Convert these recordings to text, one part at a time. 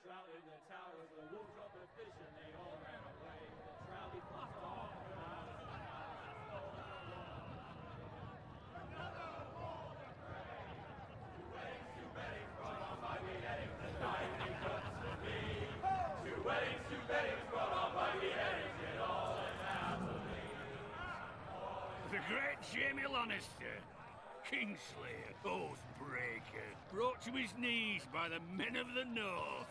trout in the towers, the wolves dropped the fish and they all ran away. The trout he flopped off and out of the Two weddings brought on by beheadings, the night he cooks for me. Two weddings brought on by beheadings, it all ends happily. The great Jamie Lannister, Kingslayer, Oathbreaker, brought to his knees by the men of the North.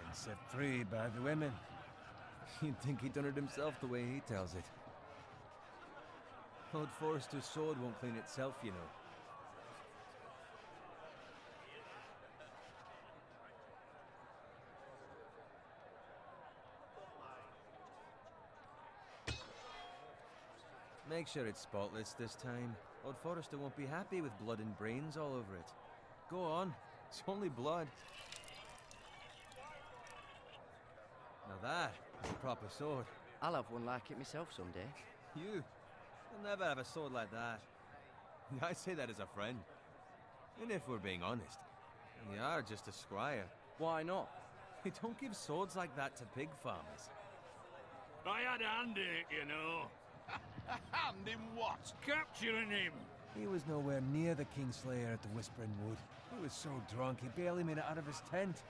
And set free by the women. You'd think he'd done it himself the way he tells it. Lord Forrester's sword won't clean itself, you know. Make sure it's spotless this time. Lord Forrester won't be happy with blood and brains all over it. Go on, it's only blood. Now that is a proper sword. I'll have one like it myself someday. You'll never have a sword like that. I say that as a friend. And if we're being honest, you are just a squire. Why not? They don't give swords like that to pig farmers. I had a hand in it, you know. A hand in what? Capturing him. He was nowhere near the Kingslayer at the Whispering Wood. He was so drunk he barely made it out of his tent.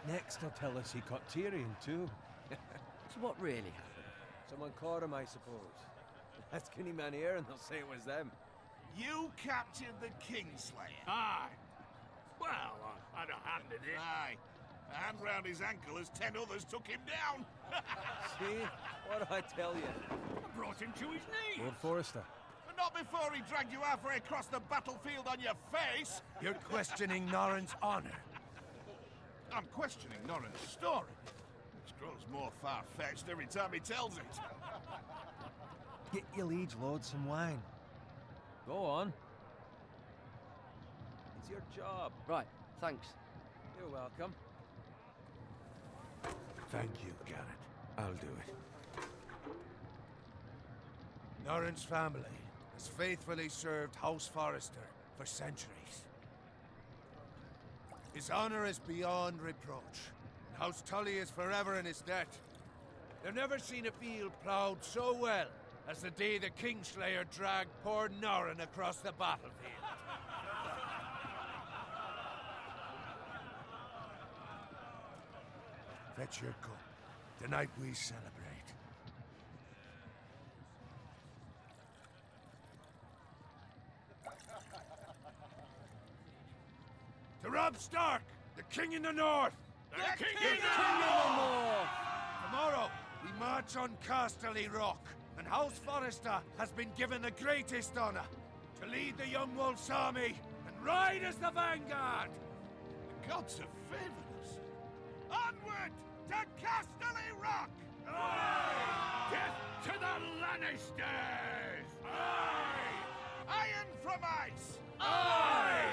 Next he'll tell us he caught Tyrion too. So what really happened? Someone caught him, I suppose. Ask any man here and they'll say it was them. You captured the Kingslayer? Aye. Well, I had a hand in it. Aye. A hand round his ankle as 10 others took him down. See? What do I tell you? I brought him to his knees. Lord Forrester. But not before he dragged you halfway across the battlefield on your face. You're questioning Norrin's honor. I'm questioning Norrin's story, which grows more far-fetched every time he tells it. Get your liege lord some wine. Go on. It's your job. Right, thanks. You're welcome. Thank you, Garrett. I'll do it. Norrin's family has faithfully served House Forrester for centuries. His honor is beyond reproach, and House Tully is forever in his debt. They've never seen a field ploughed so well as the day the Kingslayer dragged poor Norrin across the battlefield. Fetch your cup. Tonight we celebrate. To Robb Stark, the King in the North! The King in the North! Tomorrow, we march on Casterly Rock, and House Forrester has been given the greatest honor to lead the Young Wolf's army and ride as the vanguard! The gods have favored us. Onward to Casterly Rock! Aye! Death to the Lannisters! Aye! Iron from ice! Aye!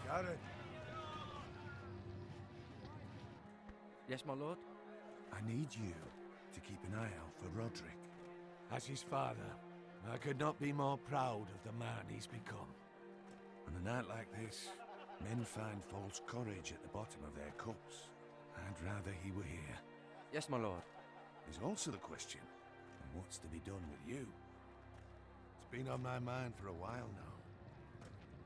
Garrett, Yes, my lord? I need you to keep an eye out for Roderick. As his father, I could not be more proud of the man he's become. On a night like this, men find false courage at the bottom of their cups. I'd rather he were here. Yes, my lord. There's also the question of what's to be done with you. It's been on my mind for a while now.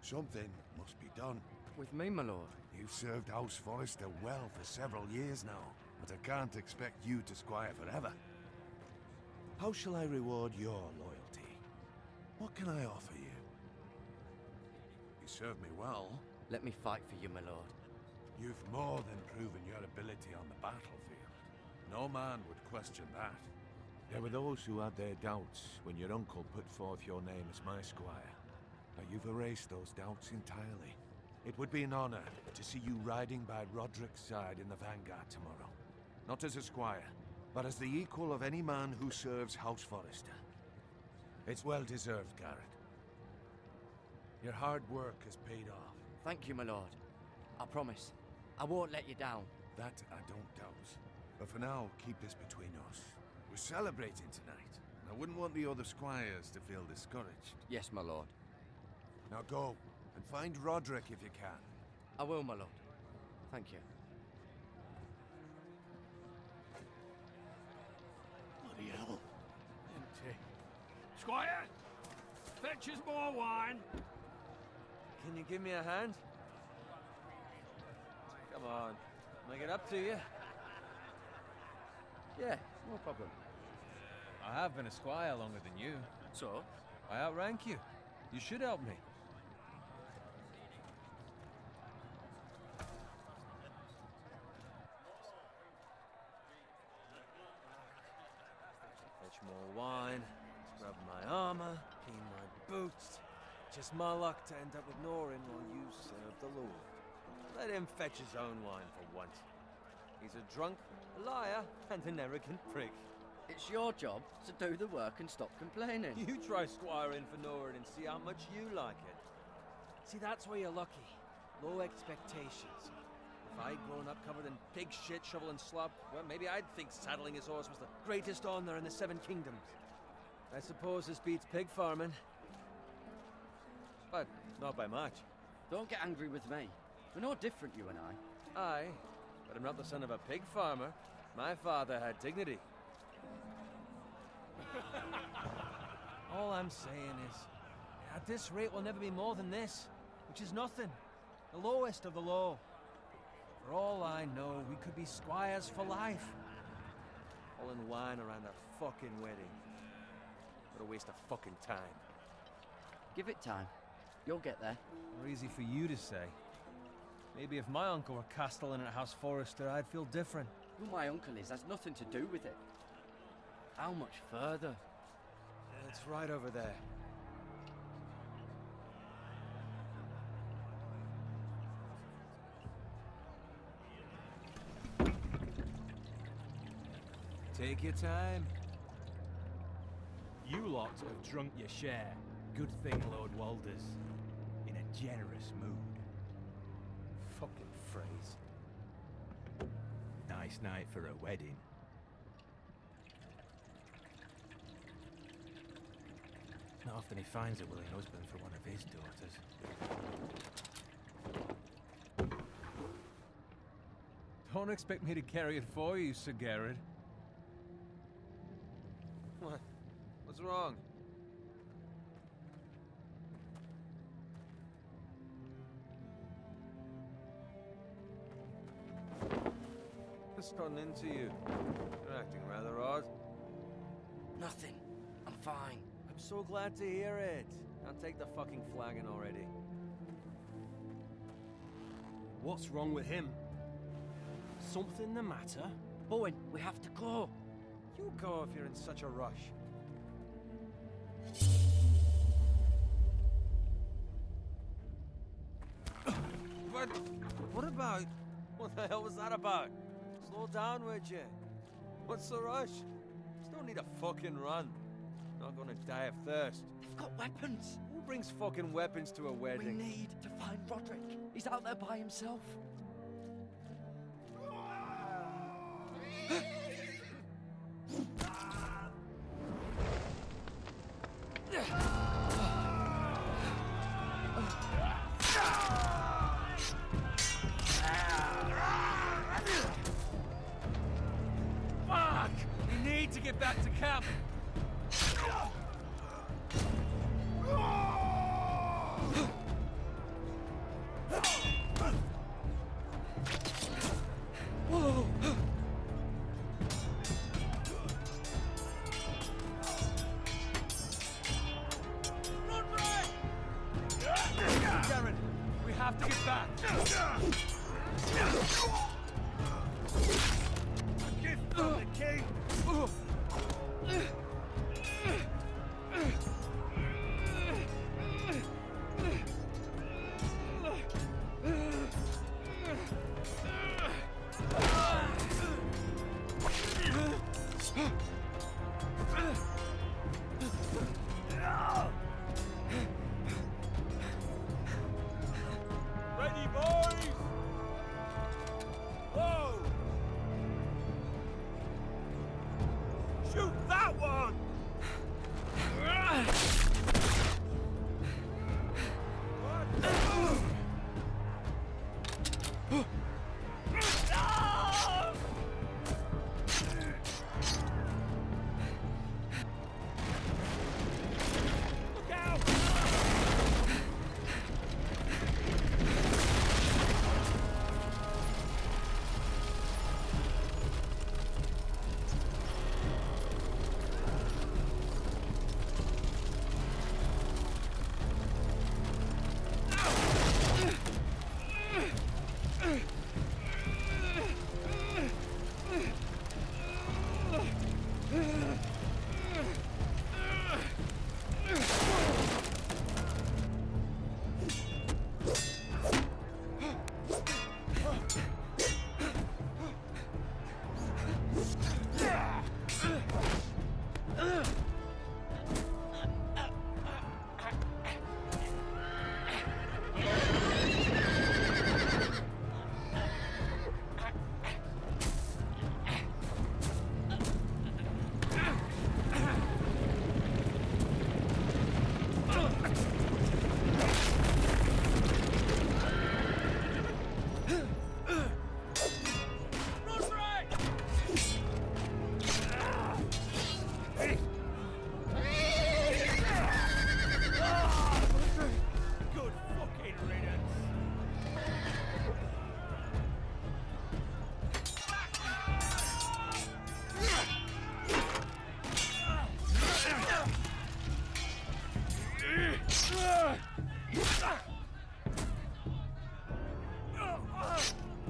Something must be done. With me, my lord? You've served House Forrester well for several years now, but I can't expect you to squire forever. How shall I reward your loyalty? What can I offer you? You served me well. Let me fight for you, my lord. You've more than proven your ability on the battlefield. No man would question that. There were those who had their doubts when your uncle put forth your name as my squire. But you've erased those doubts entirely. It would be an honor to see you riding by Roderick's side in the vanguard tomorrow. Not as a squire, but as the equal of any man who serves House Forrester. It's well deserved, Garrett. Your hard work has paid off. Thank you, my lord. I promise. I won't let you down. That I don't doubt. But for now, keep this between us. We're celebrating tonight, and I wouldn't want the other squires to feel discouraged. Yes, my lord. Now go, and find Roderick if you can. I will, my lord. Thank you. Bloody hell. Empty. Squire, fetch us more wine. Can you give me a hand? Come on. Make it up to you. Yeah, no problem. I have been a squire longer than you. So? I outrank you. You should help me. Fetch more wine, scrub my armor, clean my boots. Just my luck to end up with Norin while you serve the Lord. Let him fetch his own wine for once. He's a drunk, a liar, and an arrogant prick. It's your job to do the work and stop complaining. You try squiring for Norin and see how much you like it. See, that's where you're lucky. Low expectations. If I'd grown up covered in pig shit, shovel and slop, well, maybe I'd think saddling his horse was the greatest honor in the Seven Kingdoms. I suppose this beats pig farming. But not by much. Don't get angry with me. We're no different, you and I. Aye, but I'm not the son of a pig farmer. My father had dignity. All I'm saying is, at this rate we'll never be more than this, which is nothing. The lowest of the low. For all I know, we could be squires for life. All in wine around a fucking wedding. What a waste of fucking time. Give it time. You'll get there. More easy for you to say. Maybe if my uncle were castellan at House Forrester, I'd feel different. Who my uncle is has nothing to do with it. How much further? It's right over there. Take your time. You lot have drunk your share. Good thing Lord Walder's in a generous mood. Fucking phrase. Nice night for a wedding. Not often he finds a willing husband for one of his daughters. Don't expect me to carry it for you, Sir Garrett. What? What's wrong? What's gotten into you? You're acting rather odd. Nothing. I'm fine. I'm so glad to hear it. Can't take the fucking flagon already. What's wrong with him? Something the matter? Bowen, we have to go. You go if you're in such a rush. But what about? What the hell was that about? Slow down, would you? What's the rush? Just don't need a fucking run. Not gonna die of thirst. They've got weapons. Who brings fucking weapons to a We wedding? need to find Roderick. He's out there by himself. Fuck! We need to get back to camp. Darren, we have to get back. A gift from the king. Ready, boys? Whoa!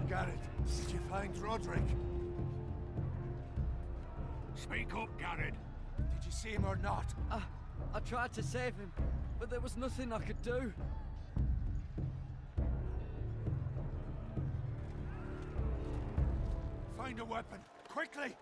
Garrett, did you find Roderick? Speak up, Garrett. Did you see him or not? I tried to save him, but there was nothing I could do. Find a weapon, quickly!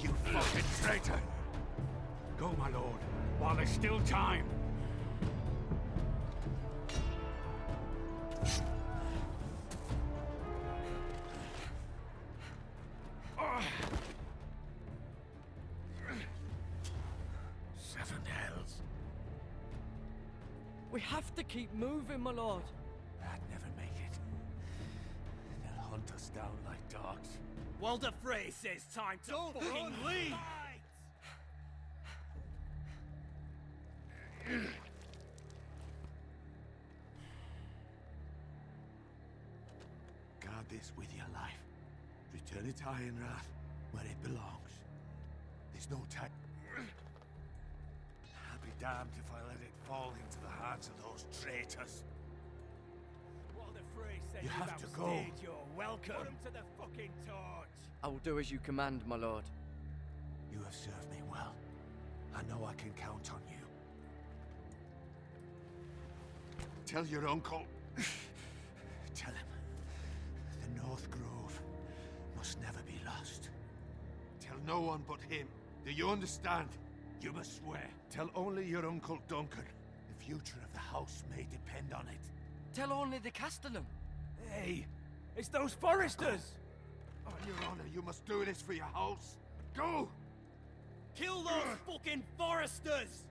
You fucking traitor! Go, my lord, while there's still time. Seven hells. We have to keep moving, my lord. I'd never make it. They'll hunt us down like dogs. Walder Frey says time to fucking leave! Guard this with your life. Return it to Ironrath, where it belongs. There's no time. I'll be damned if I let it fall into the hands of those traitors. Walder Frey says You have to go. outstayed your welcome. Put him to the fucking torch! I will do as you command, my lord. You have served me well. I know I can count on you. Tell your uncle. Tell him. The North Grove must never be lost. Tell no one but him. Do you understand? You must swear. Tell only your Uncle Duncan. The future of the house may depend on it. Tell only the Castellan. Hey, it's those Foresters! On your honor, you must do this for your house. Go! Kill those fucking Foresters!